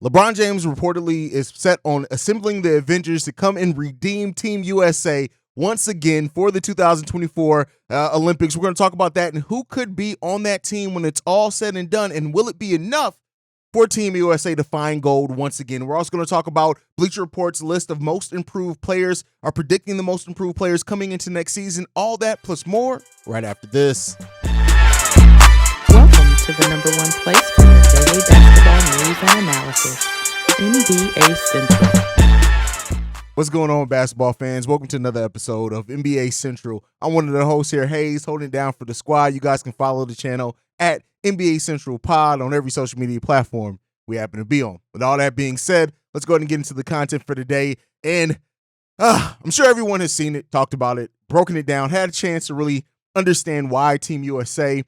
LeBron James reportedly is set on assembling the Avengers to come and redeem Team USA once again for the 2024 Olympics. We're going to talk about that and who could be on that team when it's all said and done, and will it be enough for Team USA to find gold once again. We're also going to talk about Bleacher Report's list of most improved players, are predicting the most improved players coming into next season. All that plus more right after this. Welcome to the number one place for your daily basketball news and analysis, NBA Central. What's going on, basketball fans? Welcome to another episode of NBA Central. I'm one of the hosts here, Haize, holding it down for the squad. You guys can follow the channel at NBA Central Pod on every social media platform we happen to be on. With all that being said, let's go ahead and get into the content for today. And I'm sure everyone has seen it, talked about it, broken it down, had a chance to really understand why Team USA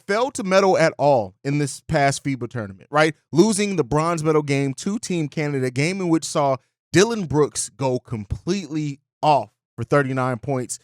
failed to medal at all in this past FIBA tournament, right? Losing the bronze medal game to Team Canada, a game in which saw Dylan Brooks go completely off for 39 points,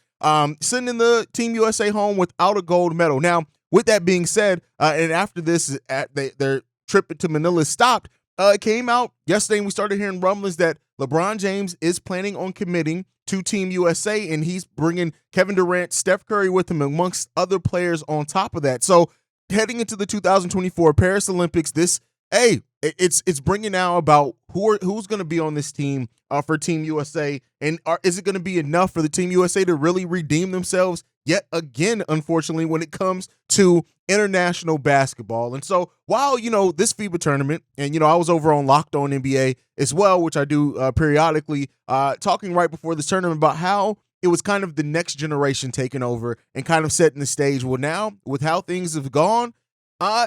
sending the Team USA home without a gold medal. Now, with that being said, and after this, their trip to Manila stopped, it came out yesterday and we started hearing rumblings that LeBron James is planning on committing to Team USA, and he's bringing Kevin Durant, Steph Curry with him, amongst other players on top of that. So heading into the 2024 Paris Olympics, it's bringing now about who's going to be on this team for Team USA, and is it going to be enough for the Team USA to really redeem themselves yet again, unfortunately, when it comes to international basketball? And so while, this FIBA tournament, and, I was over on Locked On NBA as well, which I do periodically, talking right before this tournament about how it was kind of the next generation taking over and kind of setting the stage. Well, now with how things have gone,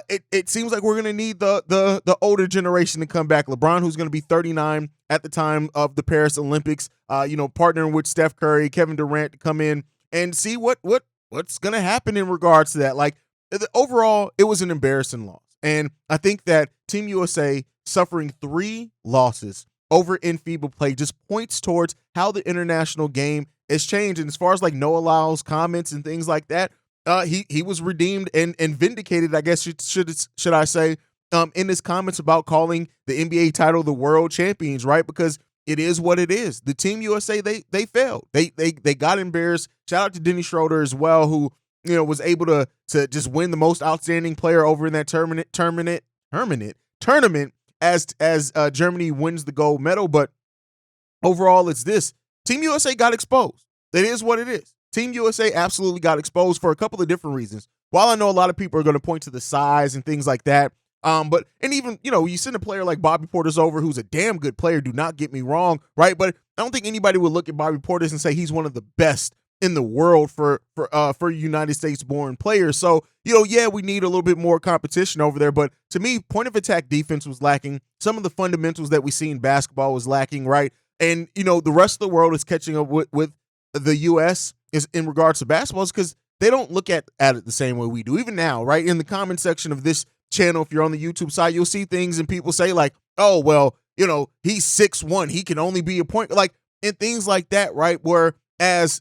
it seems like we're going to need the older generation to come back. LeBron, who's going to be 39 at the time of the Paris Olympics, partnering with Steph Curry, Kevin Durant to come in and see what's going to happen in regards to that. Like, overall, it was an embarrassing loss. And I think that Team USA suffering 3 losses over in FIBA play just points towards how the international game has changed. And as far as like Noah Lyles comments and things like that, he was redeemed and vindicated, I guess should I say, in his comments about calling the NBA title the World Champions, right? Because it is what it is. The Team USA, they failed. They got embarrassed. Shout out to Denny Schroeder as well, who was able to just win the most outstanding player over in that tournament as Germany wins the gold medal. But overall, it's this: Team USA got exposed. It is what it is. Team USA absolutely got exposed for a couple of different reasons. While I know a lot of people are going to point to the size and things like that, and even, you send a player like Bobby Portis over, who's a damn good player, do not get me wrong, right? But I don't think anybody would look at Bobby Portis and say he's one of the best in the world for United States-born players. So, we need a little bit more competition over there. But to me, point of attack defense was lacking. Some of the fundamentals that we see in basketball was lacking, right? And, the rest of the world is catching up with the U.S. is in regards to basketball, because they don't look at it the same way we do. Even now, right, in the comment section of this channel, if you're on the YouTube side, you'll see things and people say like, oh, well, he's 6'1", he can only be a point, like, and things like that, right? Whereas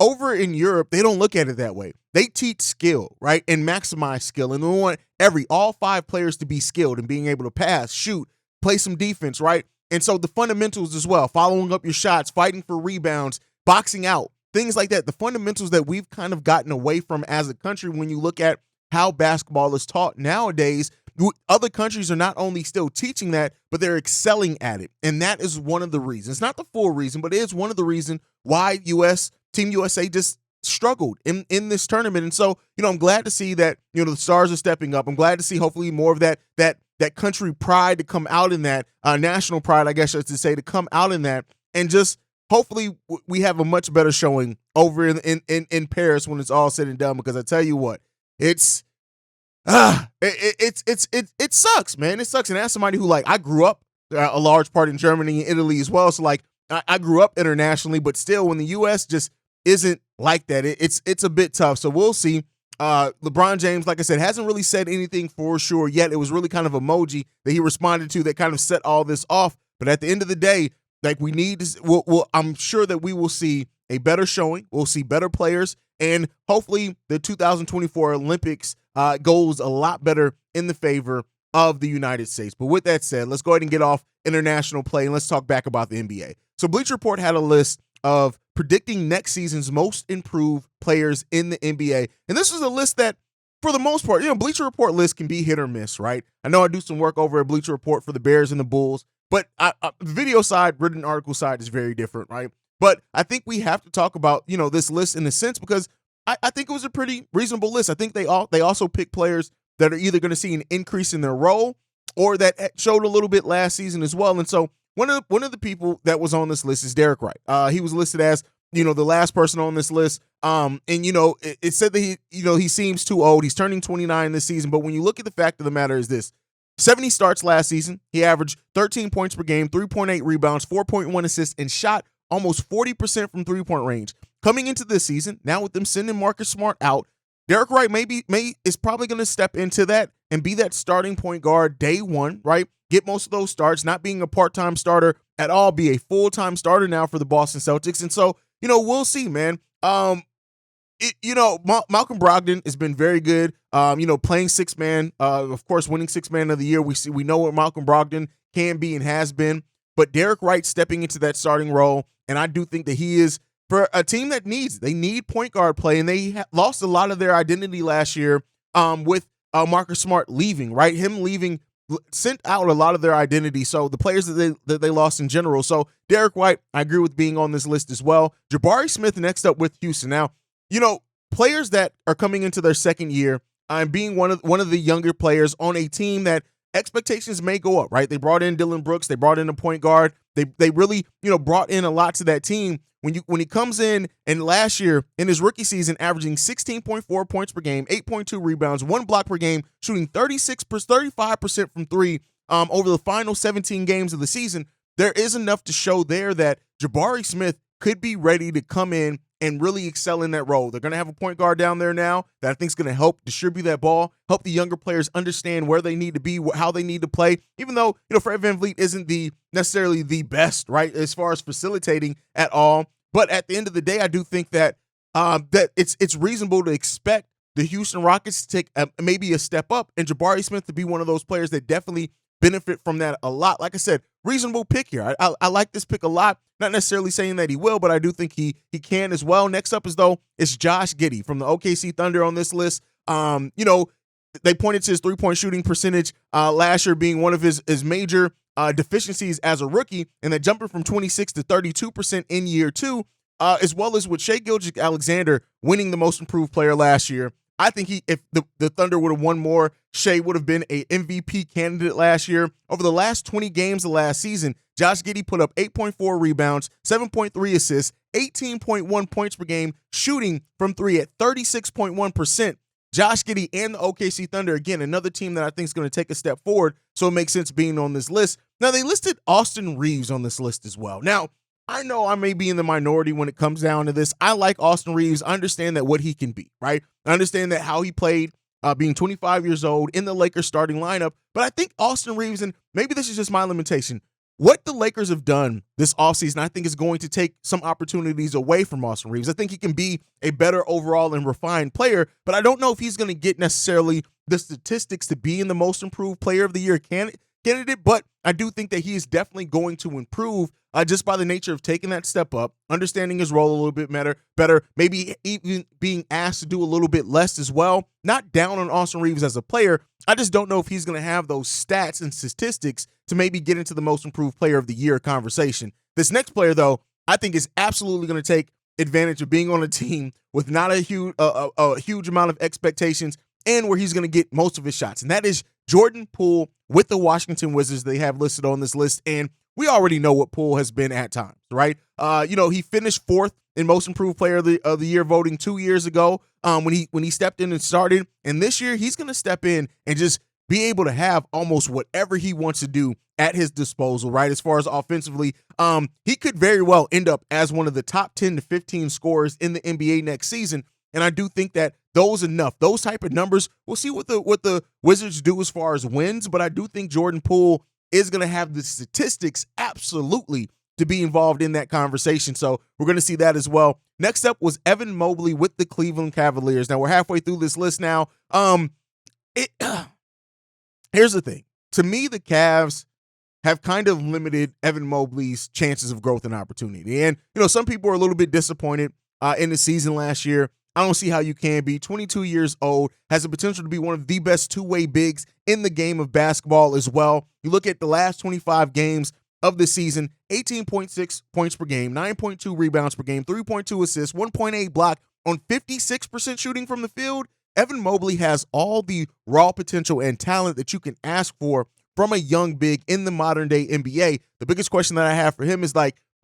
over in Europe, they don't look at it that way. They teach skill, right, and maximize skill, and they want all 5 players to be skilled and being able to pass, shoot, play some defense, right? And so the fundamentals as well, following up your shots, fighting for rebounds, boxing out, things like that, the fundamentals that we've kind of gotten away from as a country when you look at how basketball is taught nowadays. Other countries are not only still teaching that, but they're excelling at it. And that is one of the reasons, not the full reason, but it is one of the reasons why Team USA just struggled in this tournament. And so, I'm glad to see that, the stars are stepping up. I'm glad to see hopefully more of that country pride to come out in that, national pride, I guess I should say, to come out in that, and just hopefully we have a much better showing over in Paris when it's all said and done. Because I tell you what, it sucks, man. It sucks. And as somebody who, like, I grew up a large part in Germany and Italy as well. So like I grew up internationally, but still when the U.S. just isn't like that, it's a bit tough. So we'll see. LeBron James, like I said, hasn't really said anything for sure yet. It was really kind of emoji that he responded to that kind of set all this off. But at the end of the day, like, we need to, I'm sure that we will see a better showing. We'll see better players, and hopefully the 2024 Olympics goes a lot better in the favor of the United States. But with that said, let's go ahead and get off international play and let's talk back about the NBA. So Bleacher Report had a list of predicting next season's most improved players in the NBA. And this is a list that, for the most part, Bleacher Report lists can be hit or miss, right? I know I do some work over at Bleacher Report for the Bears and the Bulls, but the video side, written article side is very different, right? But I think we have to talk about, this list in a sense because I think it was a pretty reasonable list. I think they also pick players that are either going to see an increase in their role or that showed a little bit last season as well. And so one of the people that was on this list is Derek Wright. He was listed as the last person on this list. And it said that he seems too old. He's turning 29 this season. But when you look at the fact of the matter is this: 70 starts last season. He averaged 13 points per game, 3.8 rebounds, 4.1 assists, and shot almost 40% from three-point range. Coming into this season, now with them sending Marcus Smart out, Derek Wright is probably going to step into that and be that starting point guard day one, right? Get most of those starts, not being a part-time starter at all, be a full-time starter now for the Boston Celtics. And so, we'll see, man. Malcolm Brogdon has been very good. Playing six man, of course, winning six man of the year. We know what Malcolm Brogdon can be and has been, but Derek Wright stepping into that starting role, and I do think that he is for a team that they need point guard play, and they lost a lot of their identity last year with Marcus Smart leaving. Right, him leaving sent out a lot of their identity. So the players that they lost in general. So Derek White, I agree with being on this list as well. Jabari Smith next up with Houston. Now, players that are coming into their second year and being one of the younger players on a team that expectations may go up, right? They brought in Dylan Brooks, they brought in a point guard. They really, brought in a lot to that team. When he comes in and last year in his rookie season, averaging 16.4 points per game, 8.2 rebounds, 1 block per game, shooting 35% from three over the final 17 games of the season, there is enough to show there that Jabari Smith could be ready to come in and really excel in that role. They're going to have a point guard down there now that I think is going to help distribute that ball, help the younger players understand where they need to be, how they need to play, even though, Fred VanVleet isn't necessarily the best, right, as far as facilitating at all. But at the end of the day, I do think that that it's reasonable to expect the Houston Rockets to take maybe a step up and Jabari Smith to be one of those players that definitely benefit from that a lot. Like I said, reasonable pick here. I like this pick a lot. Not necessarily saying that he will, but I do think he can as well. Next up is Josh Giddey from the OKC Thunder on this list. They pointed to his three-point shooting percentage last year being one of his major deficiencies as a rookie, and then jumping from 26 to 32% in year two, as well as with Shai Gilgeous-Alexander winning the most improved player last year. I think if the Thunder would have won more, Shai would have been a MVP candidate last year. Over the last 20 games of last season, Josh Giddey put up 8.4 rebounds, 7.3 assists, 18.1 points per game, shooting from three at 36.1%. Josh Giddey and the OKC Thunder, again, another team that I think is going to take a step forward, so it makes sense being on this list. Now, they listed Austin Reeves on this list as well. Now, I know I may be in the minority when it comes down to this. I like Austin Reeves. I understand that what he can be, right? I understand that how he played being 25 years old in the Lakers starting lineup, but I think Austin Reeves, and maybe this is just my limitation, what the Lakers have done this offseason, I think is going to take some opportunities away from Austin Reeves. I think he can be a better overall and refined player, but I don't know if he's going to get necessarily the statistics to be in the most improved player of the year candidate, but I do think that he is definitely going to improve just by the nature of taking that step up, understanding his role a little bit better, maybe even being asked to do a little bit less as well. Not down on Austin Reeves as a player. I just don't know if he's going to have those stats and statistics to maybe get into the most improved player of the year conversation. This next player, though, I think is absolutely going to take advantage of being on a team with not a huge amount of expectations and where he's going to get most of his shots. And that is Jordan Poole with the Washington Wizards. They have listed on this list. And we already know what Poole has been at times, right? He finished fourth in most improved player of the year voting 2 years ago when he stepped in and started. And this year he's going to step in and just be able to have almost whatever he wants to do at his disposal, right? As far as offensively, he could very well end up as one of the top 10 to 15 scorers in the NBA next season. And I do think that those type of numbers, we'll see what the Wizards do as far as wins, but I do think Jordan Poole is going to have the statistics absolutely to be involved in that conversation. So we're going to see that as well. Next up was Evan Mobley with the Cleveland Cavaliers. Now we're halfway through this list now. Here's the thing. To me, the Cavs have kind of limited Evan Mobley's chances of growth and opportunity. And, some people are a little bit disappointed in the season last year. I don't see how you can be. 22 years old, has the potential to be one of the best two-way bigs in the game of basketball as well. You look at the last 25 games of the season, 18.6 points per game, 9.2 rebounds per game, 3.2 assists, 1.8 block on 56% shooting from the field. Evan Mobley has all the raw potential and talent that you can ask for from a young big in the modern day NBA. The biggest question that I have for him is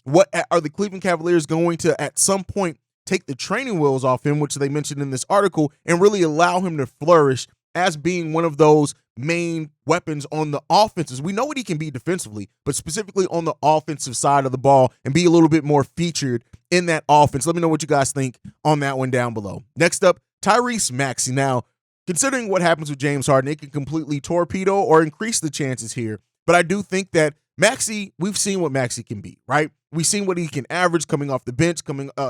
what are the Cleveland Cavaliers going to at some point take the training wheels off him, which they mentioned in this article, and really allow him to flourish as being one of those main weapons on the offenses. We know what he can be defensively, but specifically on the offensive side of the ball and be a little bit more featured in that offense. Let me know what you guys think on that one down below. Next up, Tyrese Maxey. Now, considering what happens with James Harden, it can completely torpedo or increase the chances here. But I do think that Maxey, we've seen what Maxey can be, right? We've seen what he can average coming off the bench,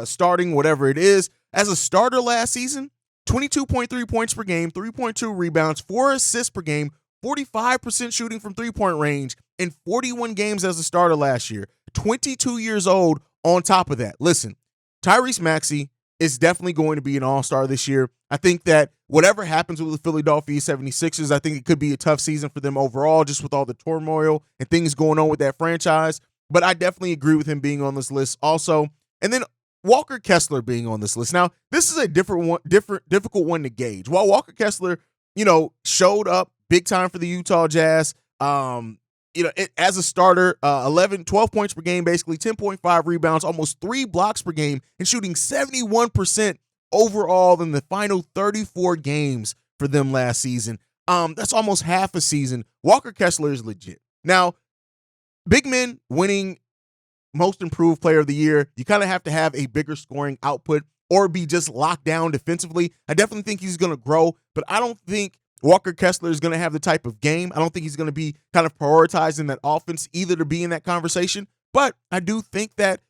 starting, whatever it is. As a starter last season, 22.3 points per game, 3.2 rebounds, 4 assists per game, 45% shooting from three-point range in 41 games as a starter last year. 22 years old on top of that. Listen, Tyrese Maxey is definitely going to be an all-star this year. I think that whatever happens with the Philadelphia 76ers, I think it could be a tough season for them overall, just with all the turmoil and things going on with that franchise. But I definitely agree with him being on this list also. And then Walker Kessler being on this list. Now, this is a difficult one to gauge. While Walker Kessler, showed up big time for the Utah Jazz, as a starter, 12 points per game, basically 10.5 rebounds, almost 3 blocks per game, and shooting 71% overall in the final 34 games for them last season. That's almost half a season. Walker Kessler is legit. Now, big men winning most improved player of the year, you kind of have to have a bigger scoring output or be just locked down defensively. I definitely think he's going to grow, but I don't think Walker Kessler is going to have the type of game. I don't think he's going to be kind of prioritizing that offense either to be in that conversation, but I do think that,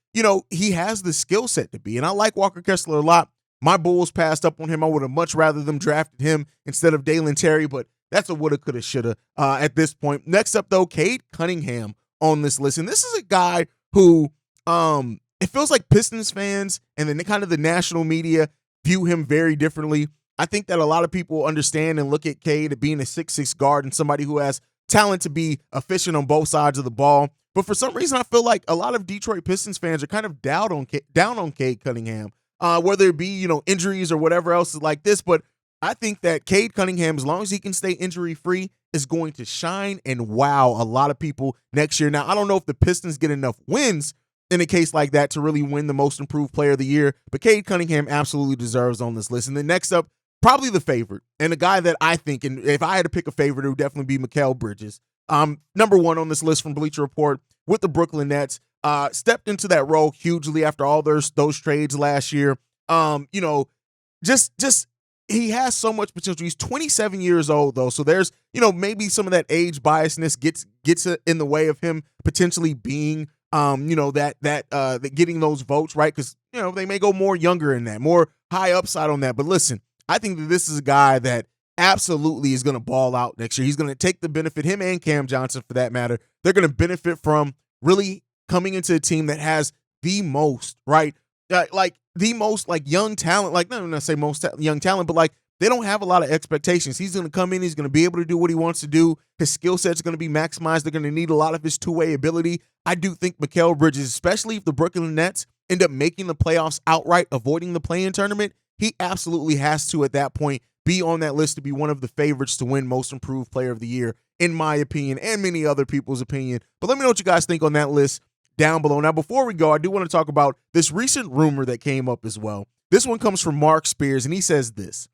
he has the skill set to be, and I like Walker Kessler a lot. My Bulls passed up on him. I would have much rather them drafted him instead of Dalen Terry, but that's a woulda, coulda, shoulda at this point. Next up, though, Cade Cunningham on this list, and this is a guy who it feels like Pistons fans and then kind of the national media view him very differently. I think that a lot of people understand and look at Cade as being a 6'6" guard and somebody who has talent to be efficient on both sides of the ball. But for some reason, I feel like a lot of Detroit Pistons fans are kind of down on Cade Cunningham, whether it be, injuries or whatever else is like this. But I think that Cade Cunningham, as long as he can stay injury-free, is going to shine and wow a lot of people next year. Now, I don't know if the Pistons get enough wins in a case like that to really win the most improved player of the year, but Cade Cunningham absolutely deserves on this list. And then next up, probably the favorite, and a guy that I think, and if I had to pick a favorite, it would definitely be Mikal Bridges. Number one on this list from Bleacher Report with the Brooklyn Nets, stepped into that role hugely after all those trades last year. Just he has so much potential. He's 27 years old though, so there's maybe some of that age biasness gets in the way of him potentially being that getting those votes, right? Because they may go more younger in that, more high upside on that. But listen, I think that this is a guy that absolutely is going to ball out next year. He's going to take the benefit, him and Cam Johnson for that matter. They're going to benefit from really coming into a team that has the most, right? The most young talent, I'm not going to say most young talent, but they don't have a lot of expectations. He's going to come in. He's going to be able to do what he wants to do. His skill set's going to be maximized. They're going to need a lot of his two-way ability. I do think Mikal Bridges, especially if the Brooklyn Nets end up making the playoffs outright, avoiding the play-in tournament, he absolutely has to, at that point, be on that list to be one of the favorites to win Most Improved Player of the Year, in my opinion, and many other people's opinion. But let me know what you guys think on that list down below. Now, before we go, I do want to talk about this recent rumor that came up as well. This one comes from Mark Spears, and he says this.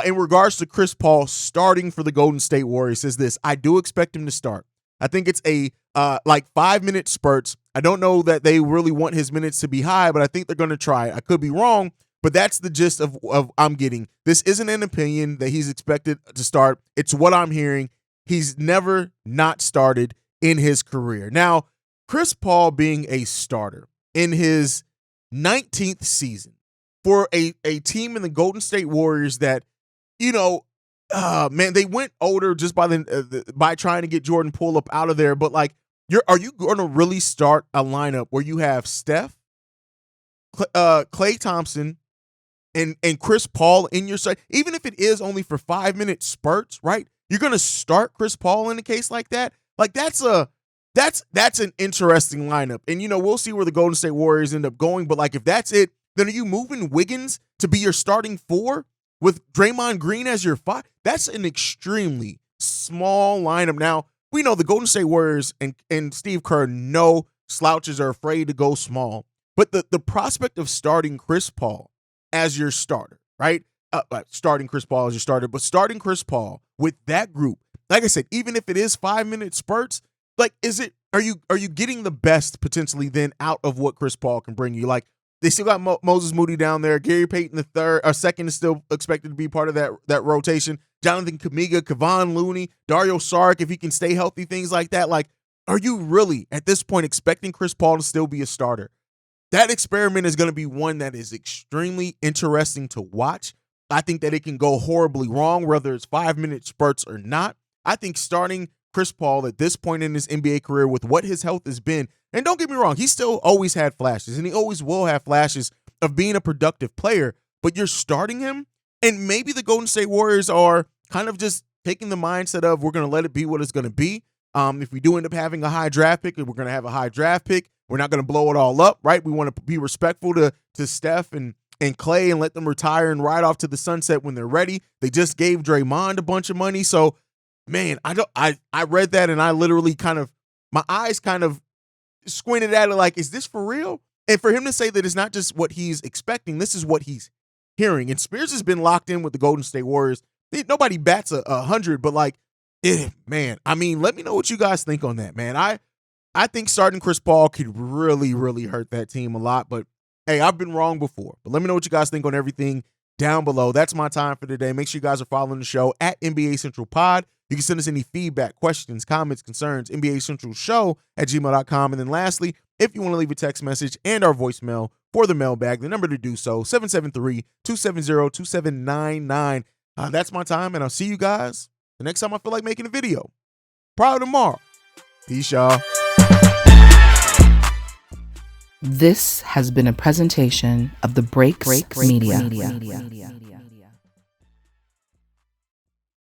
In regards to Chris Paul starting for the Golden State Warriors, says this: I do expect him to start. I think it's a 5-minute spurts. I don't know that they really want his minutes to be high, but I think they're going to try. I could be wrong, but that's the gist of I'm getting. This isn't an opinion that he's expected to start. It's what I'm hearing. He's never not started in his career. Now, Chris Paul being a starter in his 19th season for a team in the Golden State Warriors that, man, they went older just by trying to get Jordan Poole up out of there. But like, are you going to really start a lineup where you have Steph, Klay Thompson, and Chris Paul in your side, even if it is only for 5-minute spurts, right? You're going to start Chris Paul in a case like that. Like that's an interesting lineup. And we'll see where the Golden State Warriors end up going, but like if that's it, then are you moving Wiggins to be your starting 4 with Draymond Green as your 5? That's an extremely small lineup. Now, we know the Golden State Warriors and Steve Kerr, no slouches, are afraid to go small. But the prospect of starting Chris Paul as your starter, right? Starting Chris Paul as your starter, but starting Chris Paul with that group, like I said, even if it is 5-minute spurts, like, are you getting the best potentially then out of what Chris Paul can bring you? Like, they still got Moses Moody down there. Gary Payton second is still expected to be part of that rotation. Jonathan Kuminga, Kevon Looney, Dario Saric, if he can stay healthy, things like that. Like, are you really at this point expecting Chris Paul to still be a starter? That experiment is going to be one that is extremely interesting to watch. I think that it can go horribly wrong, whether it's 5-minute spurts or not. I think starting Chris Paul at this point in his NBA career with what his health has been, and don't get me wrong, he still always had flashes, and he always will have flashes of being a productive player, but you're starting him, and maybe the Golden State Warriors are kind of just taking the mindset of we're going to let it be what it's going to be. If we do end up having a high draft pick, we're going to have a high draft pick. We're not going to blow it all up, right? We want to be respectful to Steph and Klay and let them retire and ride off to the sunset when they're ready. They just gave Draymond a bunch of money. So, man, I read that and I literally my eyes kind of squinted at it like, is this for real? And for him to say that it's not just what he's expecting, this is what he's hearing. And Spears has been locked in with the Golden State Warriors. Nobody bats 100, but like, man, I mean, let me know what you guys think on that, man. I think starting Chris Paul could really, really hurt that team a lot. But, hey, I've been wrong before. But let me know what you guys think on everything down below. That's my time for today. Make sure you guys are following the show at NBA Central Pod. You can send us any feedback, questions, comments, concerns, NBA Central Show @gmail.com. And then lastly, if you want to leave a text message and our voicemail for the mailbag, the number to do so, 773-270-2799. That's my time, and I'll see you guys the next time I feel like making a video. Probably tomorrow. Peace, y'all. This has been a presentation of the Breaks Media.